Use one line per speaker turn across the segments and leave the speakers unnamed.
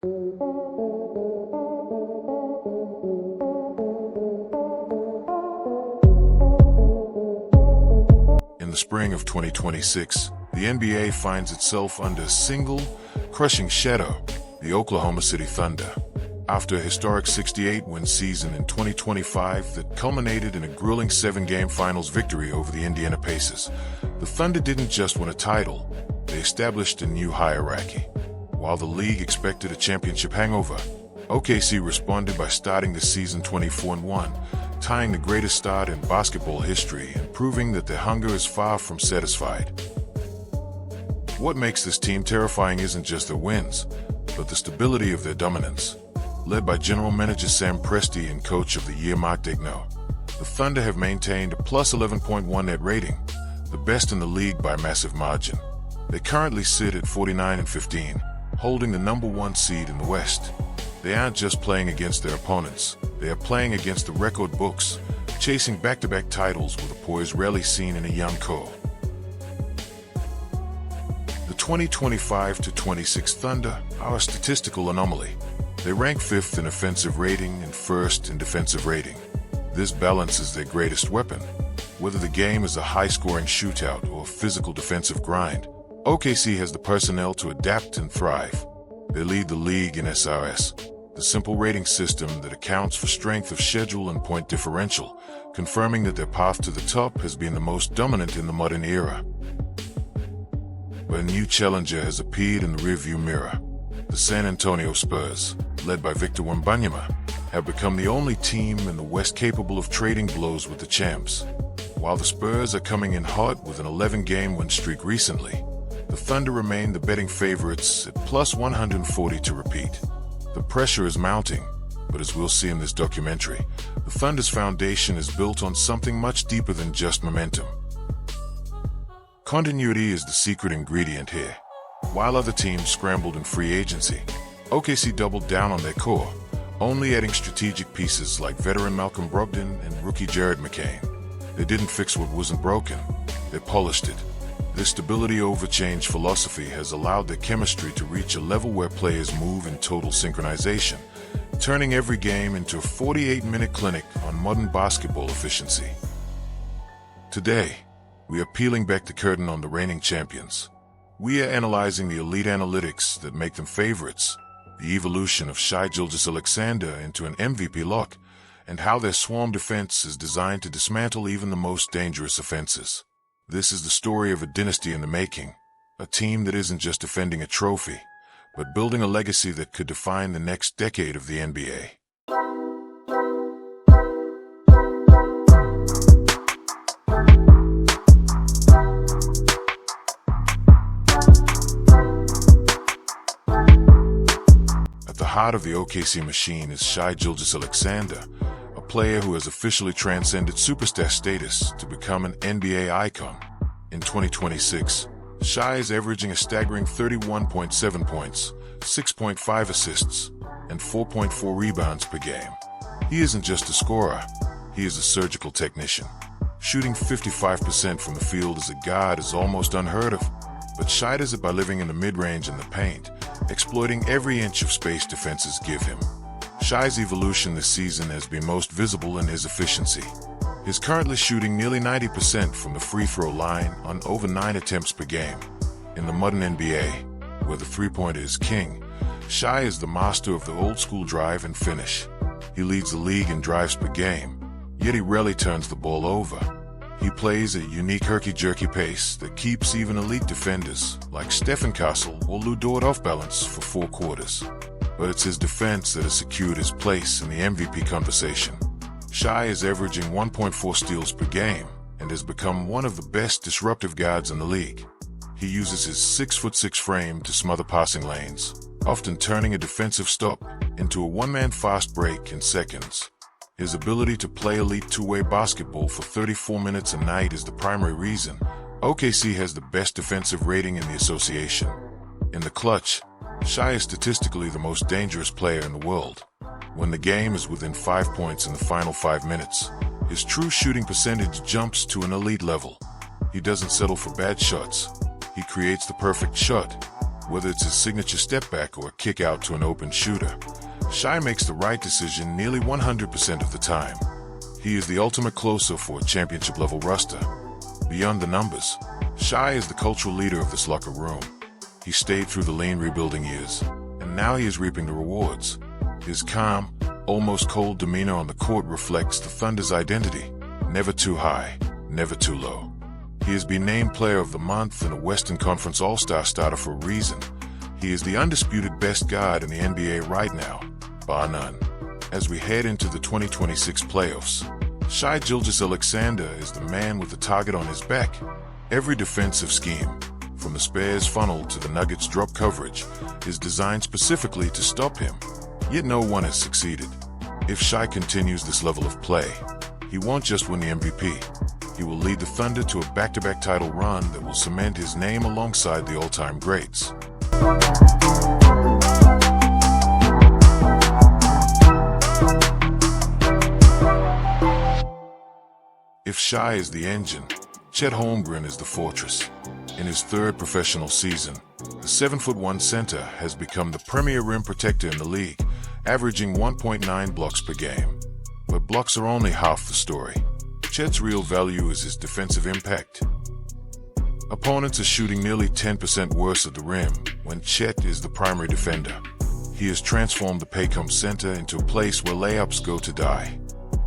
In the spring of 2026, the NBA finds itself under a single, crushing shadow, the Oklahoma City Thunder. After a historic 68-win season in 2025 that culminated in a grueling 7-game finals victory over the Indiana Pacers, the Thunder didn't just win a title, they established a new hierarchy. While the league expected a championship hangover, OKC responded by starting the season 24-1, tying the greatest start in basketball history and proving that their hunger is far from satisfied. What makes this team terrifying isn't just their wins, but the stability of their dominance. Led by General Manager Sam Presti and Coach of the Year Mark Daigneault, the Thunder have maintained a plus 11.1 net rating, the best in the league by a massive margin. They currently sit at 49-15, holding the #1 seed in the West. They aren't just playing against their opponents, they are playing against the record books, chasing back-to-back titles with a poise rarely seen in a young core. The 2025-26 Thunder are a statistical anomaly. They rank 5th in offensive rating and 1st in defensive rating. This balance is their greatest weapon. Whether the game is a high-scoring shootout or a physical defensive grind, OKC has the personnel to adapt and thrive. They lead the league in SRS, the simple rating system that accounts for strength of schedule and point differential, confirming that their path to the top has been the most dominant in the modern era. But a new challenger has appeared in the rearview mirror. The San Antonio Spurs, led by Victor Wembanyama, have become the only team in the West capable of trading blows with the champs. While the Spurs are coming in hot with an 11-game win streak recently, the Thunder remain the betting favorites at plus 140 to repeat. The pressure is mounting, but as we'll see in this documentary, the Thunder's foundation is built on something much deeper than just momentum. Continuity is the secret ingredient here. While other teams scrambled in free agency, OKC doubled down on their core, only adding strategic pieces like veteran Malcolm Brogdon and rookie Jared McCain. They didn't fix what wasn't broken, they polished it. This stability over change philosophy has allowed their chemistry to reach a level where players move in total synchronization, turning every game into a 48-minute clinic on modern basketball efficiency. Today, we are peeling back the curtain on the reigning champions. We are analyzing the elite analytics that make them favorites, the evolution of Shai Gilgeous-Alexander into an MVP lock, and how their swarm defense is designed to dismantle even the most dangerous offenses. This is the story of a dynasty in the making, a team that isn't just defending a trophy, but building a legacy that could define the next decade of the NBA. At the heart of the OKC machine is Shai Gilgeous-Alexander, a player who has officially transcended superstar status to become an NBA icon. In 2026, Shai is averaging a staggering 31.7 points, 6.5 assists, and 4.4 rebounds per game. He isn't just a scorer, he is a surgical technician. Shooting 55% from the field as a guard is almost unheard of, but Shai does it by living in the mid-range and the paint, exploiting every inch of space defenses give him. Shai's evolution this season has been most visible in his efficiency. He's currently shooting nearly 90% from the free throw line on over 9 attempts per game. In the modern NBA, where the three-pointer is king, Shai is the master of the old-school drive and finish. He leads the league in drives per game, yet he rarely turns the ball over. He plays a unique herky-jerky pace that keeps even elite defenders like Stephen Castle or Lu Dort off balance for 4 quarters. But it's his defense that has secured his place in the MVP conversation. Shai is averaging 1.4 steals per game and has become one of the best disruptive guards in the league. He uses his 6'6" frame to smother passing lanes, often turning a defensive stop into a one-man fast break in seconds. His ability to play elite two-way basketball for 34 minutes a night is the primary reason OKC has the best defensive rating in the association. In the clutch, Shai is statistically the most dangerous player in the world. When the game is within 5 points in the final 5 minutes, his true shooting percentage jumps to an elite level. He doesn't settle for bad shots. He creates the perfect shot. Whether it's his signature step back or a kick out to an open shooter, Shai makes the right decision nearly 100% of the time. He is the ultimate closer for a championship-level roster. Beyond the numbers, Shai is the cultural leader of this locker room. He stayed through the lean rebuilding years, and now he is reaping the rewards. His calm, almost cold demeanor on the court reflects the Thunder's identity. Never too high, never too low. He has been named Player of the Month and a Western Conference All-Star starter for a reason. He is the undisputed best guard in the NBA right now, bar none. As we head into the 2026 playoffs, Shai Gilgeous-Alexander is the man with the target on his back. Every defensive scheme, from the Spurs funnel to the Nuggets drop coverage, is designed specifically to stop him. Yet no one has succeeded. If Shai continues this level of play, he won't just win the MVP. He will lead the Thunder to a back-to-back title run that will cement his name alongside the all-time greats. If Shai is the engine, Chet Holmgren is the fortress. In his third professional season, the 7'1" center has become the premier rim protector in the league, averaging 1.9 blocks per game. But blocks are only half the story. Chet's real value is his defensive impact. Opponents are shooting nearly 10% worse at the rim when Chet is the primary defender. He has transformed the Paycom Center into a place where layups go to die.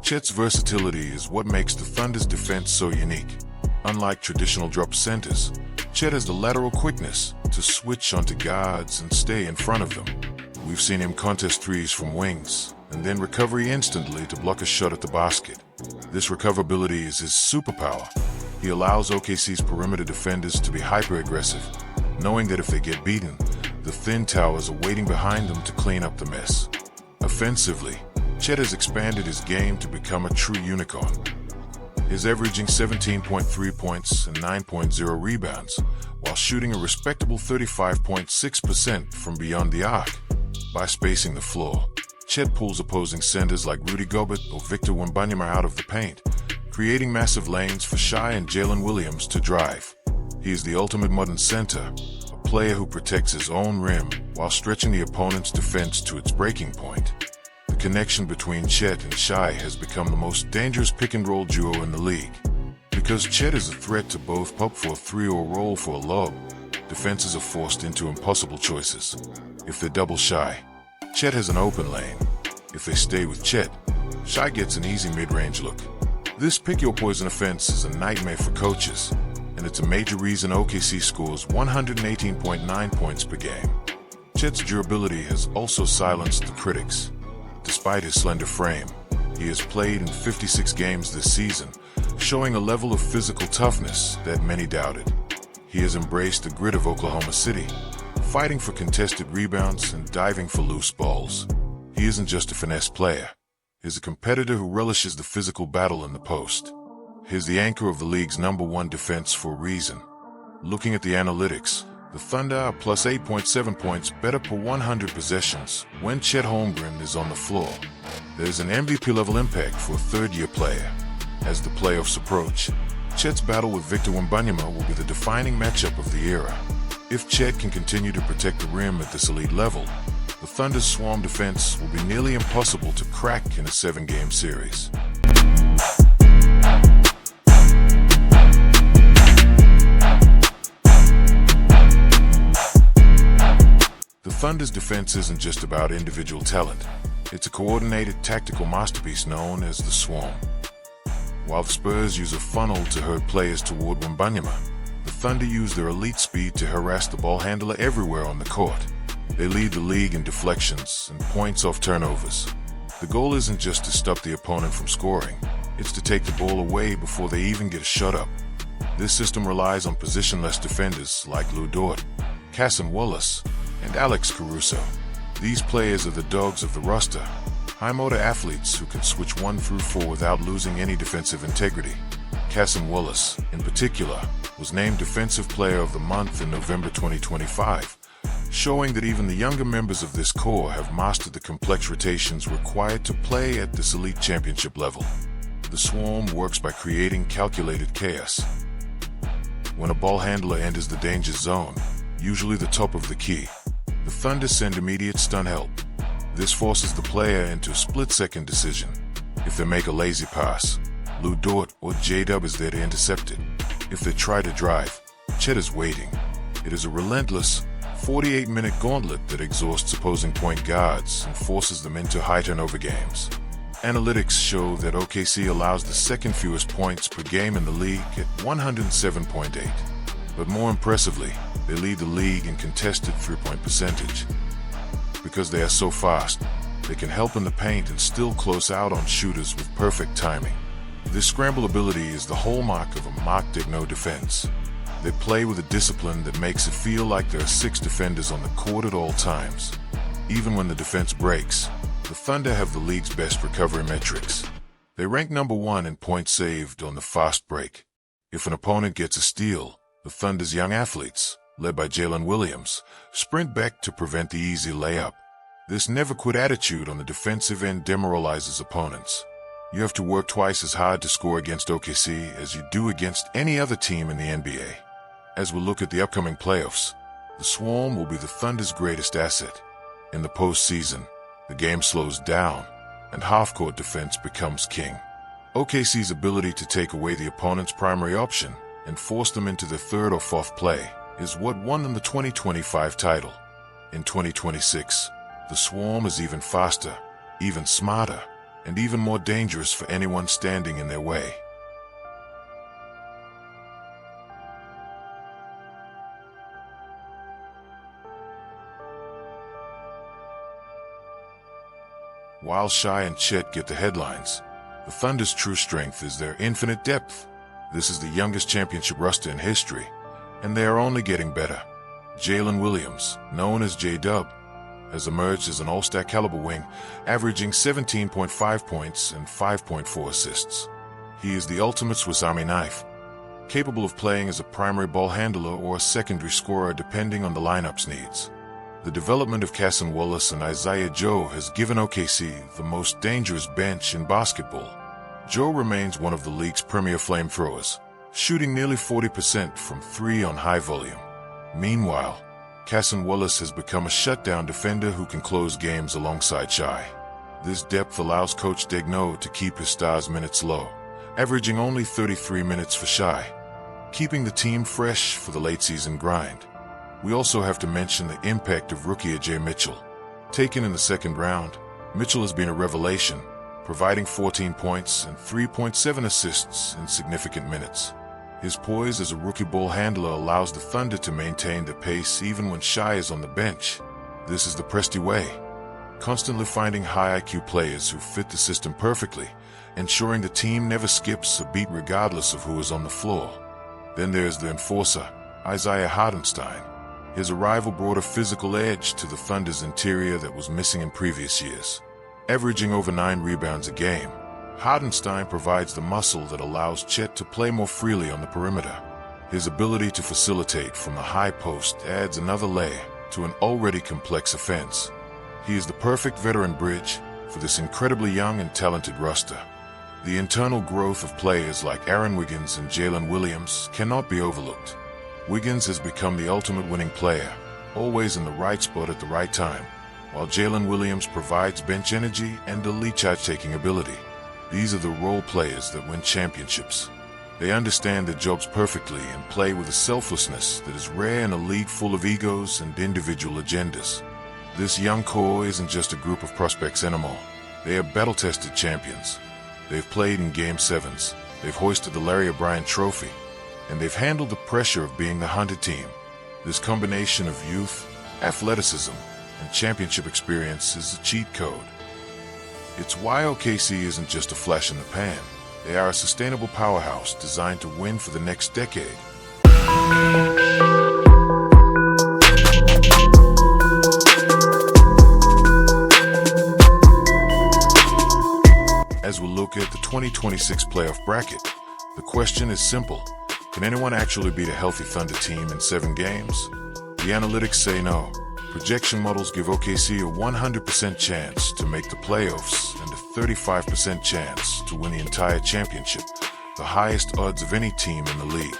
Chet's versatility is what makes the Thunder's defense so unique. Unlike traditional drop centers, Chet has the lateral quickness to switch onto guards and stay in front of them. We've seen him contest threes from wings, and then recover instantly to block a shot at the basket. This recoverability is his superpower. He allows OKC's perimeter defenders to be hyper-aggressive, knowing that if they get beaten, the thin towers are waiting behind them to clean up the mess. Offensively, Chet has expanded his game to become a true unicorn. He's averaging 17.3 points and 9.0 rebounds, while shooting a respectable 35.6% from beyond the arc. By spacing the floor, Chet pulls opposing centers like Rudy Gobert or Victor Wembanyama out of the paint, creating massive lanes for Shai and Jalen Williams to drive. He is the ultimate modern center, a player who protects his own rim while stretching the opponent's defense to its breaking point. The connection between Chet and Shai has become the most dangerous pick-and-roll duo in the league. Because Chet is a threat to both pop for a three or roll for a lob, defenses are forced into impossible choices. If they double Shai, Chet has an open lane. If they stay with Chet, Shai gets an easy mid-range look. This pick-your-poison offense is a nightmare for coaches, and it's a major reason OKC scores 118.9 points per game. Chet's durability has also silenced the critics. Despite his slender frame, he has played in 56 games this season, showing a level of physical toughness that many doubted. He has embraced the grit of Oklahoma City, fighting for contested rebounds and diving for loose balls. He isn't just a finesse player. He's a competitor who relishes the physical battle in the post. He's the anchor of the league's #1 defense for a reason. Looking at the analytics, the Thunder are plus 8.7 points better per 100 possessions when Chet Holmgren is on the floor. There's an MVP-level impact for a third-year player. As the playoffs approach, Chet's battle with Victor Wembanyama will be the defining matchup of the era. If Chet can continue to protect the rim at this elite level, the Thunder's swarm defense will be nearly impossible to crack in a 7-game series. The Thunder's defense isn't just about individual talent. It's a coordinated tactical masterpiece known as the Swarm. While the Spurs use a funnel to herd players toward Wembanyama, the Thunder use their elite speed to harass the ball handler everywhere on the court. They lead the league in deflections and points off turnovers. The goal isn't just to stop the opponent from scoring, it's to take the ball away before they even get a shot up. This system relies on positionless defenders like Lu Dort, Cason Wallace, and Alex Caruso. These players are the dogs of the roster, high-motor athletes who can switch 1 through 4 without losing any defensive integrity. Cason Wallace, in particular, was named Defensive Player of the Month in November 2025, showing that even the younger members of this core have mastered the complex rotations required to play at this elite championship level. The Swarm works by creating calculated chaos. When a ball handler enters the danger zone, usually the top of the key. The Thunder send immediate stun help. This forces the player into a split-second decision. If they make a lazy pass, Lu Dort or J-Dub is there to intercept it. If they try to drive, Chet is waiting. It is a relentless 48-minute gauntlet that exhausts opposing point guards and forces them into high turnover games. Analytics show that OKC allows the second fewest points per game in the league at 107.8. But more impressively, they lead the league in contested three-point percentage. Because they are so fast, they can help in the paint and still close out on shooters with perfect timing. This scramble ability is the hallmark of a Mark Daigneault defense. They play with a discipline that makes it feel like there are 6 defenders on the court at all times. Even when the defense breaks, the Thunder have the league's best recovery metrics. They rank number 1 in points saved on the fast break. If an opponent gets a steal, the Thunder's young athletes, led by Jalen Williams, sprint back to prevent the easy layup. This never-quit attitude on the defensive end demoralizes opponents. You have to work twice as hard to score against OKC as you do against any other team in the NBA. As we look at the upcoming playoffs, the Swarm will be the Thunder's greatest asset. In the postseason, the game slows down, and half-court defense becomes king. OKC's ability to take away the opponent's primary option and force them into the third or fourth play is what won them the 2025 title. In 2026, the Swarm is even faster, even smarter, and even more dangerous for anyone standing in their way. While Shai and Chet get the headlines, the Thunder's true strength is their infinite depth. This is the youngest championship roster in history, and they are only getting better. Jalen Williams, known as J-Dub, has emerged as an all-star caliber wing, averaging 17.5 points and 5.4 assists. He is the ultimate Swiss Army knife, capable of playing as a primary ball handler or a secondary scorer depending on the lineup's needs. The development of Cason Wallace and Isaiah Joe has given OKC the most dangerous bench in basketball. Joe remains one of the league's premier flamethrowers, shooting nearly 40% from 3 on high volume. Meanwhile, Cason Wallace has become a shutdown defender who can close games alongside Shai. This depth allows Coach Daigneault to keep his stars' minutes low, averaging only 33 minutes for Shai, keeping the team fresh for the late-season grind. We also have to mention the impact of rookie Ajay Mitchell. Taken in the second round, Mitchell has been a revelation, providing 14 points and 3.7 assists in significant minutes. His poise as a rookie ball handler allows the Thunder to maintain the pace even when Shai is on the bench. This is the Presti way, constantly finding high IQ players who fit the system perfectly, ensuring the team never skips a beat regardless of who is on the floor. Then there's the enforcer, Isaiah Hartenstein. His arrival brought a physical edge to the Thunder's interior that was missing in previous years. Averaging over 9 rebounds a game, Hartenstein provides the muscle that allows Chet to play more freely on the perimeter. His ability to facilitate from the high post adds another layer to an already complex offense. He is the perfect veteran bridge for this incredibly young and talented roster. The internal growth of players like Aaron Wiggins and Jalen Williams cannot be overlooked. Wiggins has become the ultimate winning player, always in the right spot at the right time, while Jalen Williams provides bench energy and elite charge-taking ability. These are the role players that win championships. They understand their jobs perfectly and play with a selflessness that is rare in a league full of egos and individual agendas. This young core isn't just a group of prospects anymore. They are battle-tested champions. They've played in Game 7s, they've hoisted the Larry O'Brien Trophy, and they've handled the pressure of being the hunted team. This combination of youth, athleticism, and championship experience is a cheat code. It's why OKC isn't just a flash in the pan. They are a sustainable powerhouse designed to win for the next decade. As we look at the 2026 playoff bracket, the question is simple. Can anyone actually beat a healthy Thunder team in 7 games? The analytics say no. Projection models give OKC a 100% chance to make the playoffs and a 35% chance to win the entire championship, the highest odds of any team in the league.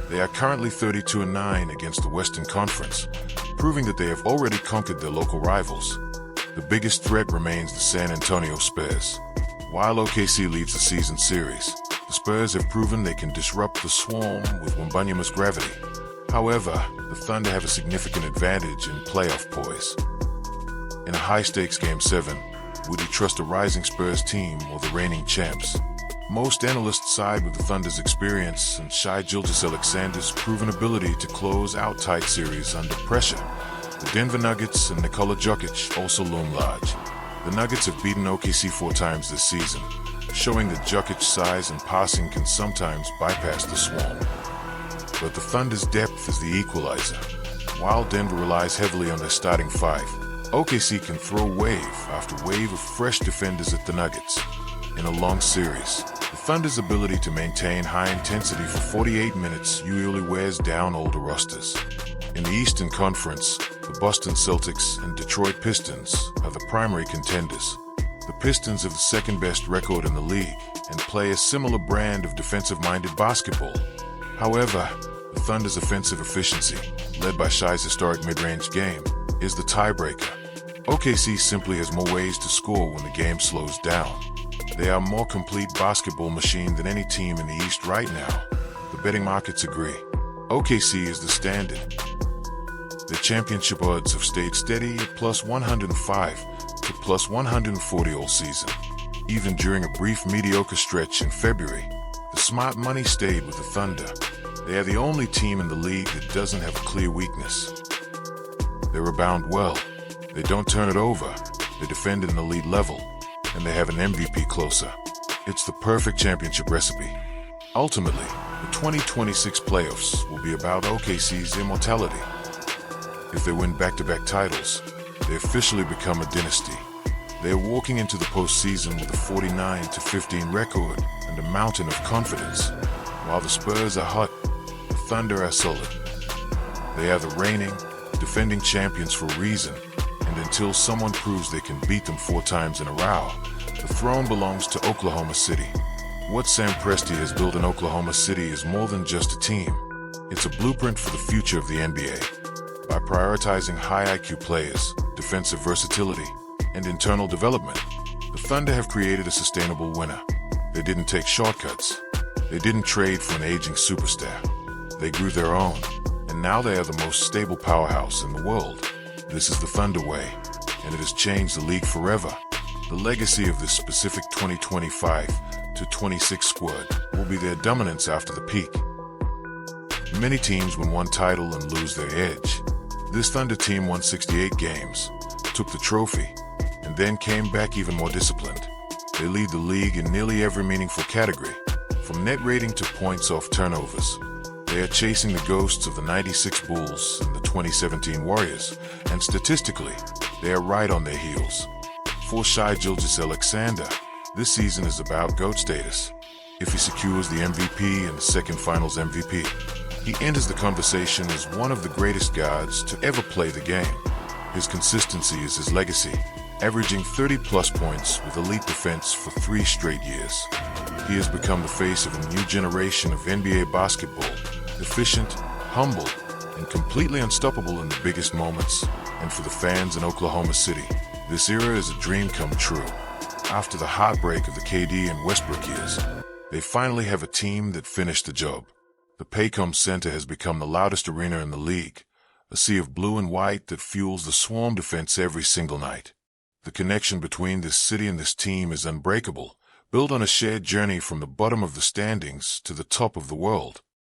They are currently 32-9 against the Western Conference, proving that they have already conquered their local rivals. The biggest threat remains the San Antonio Spurs. While OKC leads the season series, the Spurs have proven they can disrupt the swarm with Wembanyama's gravity. However, the Thunder have a significant advantage in playoff poise. In a high-stakes Game 7, would you trust a rising Spurs team or the reigning champs? Most analysts side with the Thunder's experience and Shai Gilgeous-Alexander's proven ability to close out tight series under pressure. The Denver Nuggets and Nikola Jokic also loom large. The Nuggets have beaten OKC 4 times this season, showing that Jokic's size and passing can sometimes bypass the swarm. But the Thunder's depth is the equalizer. While Denver relies heavily on their starting 5, OKC can throw wave after wave of fresh defenders at the Nuggets. In a long series, the Thunder's ability to maintain high intensity for 48 minutes usually wears down older rosters. In the Eastern Conference, the Boston Celtics and Detroit Pistons are the primary contenders. The Pistons have the second-best record in the league and play a similar brand of defensive-minded basketball. However, the Thunder's offensive efficiency, led by Shai's historic mid-range game, is the tiebreaker. OKC simply has more ways to score when the game slows down. They are a more complete basketball machine than any team in the East right now. The betting markets agree. OKC is the standard. Their championship odds have stayed steady at plus 105 to plus 140 all season. Even during a brief mediocre stretch in February, the smart money stayed with the Thunder. They are the only team in the league that doesn't have a clear weakness. They rebound well. They don't turn it over. They defend at an elite level. And they have an MVP closer. It's the perfect championship recipe. Ultimately, the 2026 playoffs will be about OKC's immortality. If they win back-to-back titles, they officially become a dynasty. They are walking into the postseason with a 49-15 record and a mountain of confidence. While the Spurs are hot, the Thunder are solid. They are the reigning, defending champions for a reason. And until someone proves they can beat them 4 times in a row, the throne belongs to Oklahoma City. What Sam Presti has built in Oklahoma City is more than just a team. It's a blueprint for the future of the NBA. By prioritizing high IQ players, defensive versatility, and internal development, the Thunder have created a sustainable winner. They didn't take shortcuts. They didn't trade for an aging superstar. They grew their own, and now they are the most stable powerhouse in the world. This is the Thunder way, and it has changed the league forever. The legacy of this specific 2025-26 squad will be their dominance after the peak. Many teams win one title and lose their edge. This Thunder team won 68 games, took the trophy, and then came back even more disciplined. They lead the league in nearly every meaningful category, from net rating to points off turnovers. They are chasing the ghosts of the '96 Bulls and the 2017 Warriors, and statistically, they are right on their heels. For Shai Gilgeous-Alexander, this season is about GOAT status. If he secures the MVP and the second Finals MVP, he enters the conversation as one of the greatest guards to ever play the game. His consistency is his legacy, averaging 30-plus points with elite defense for 3 straight years. He has become the face of a new generation of NBA basketball, efficient, humble, and completely unstoppable in the biggest moments. And for the fans in Oklahoma City, this era is a dream come true. After the heartbreak of the KD and Westbrook years, they finally have a team that finished the job. The Paycom Center has become the loudest arena in the league, a sea of blue and white that fuels the swarm defense every single night. The connection between this city and this team is unbreakable, built on a shared journey from the bottom of the standings to the top of the world.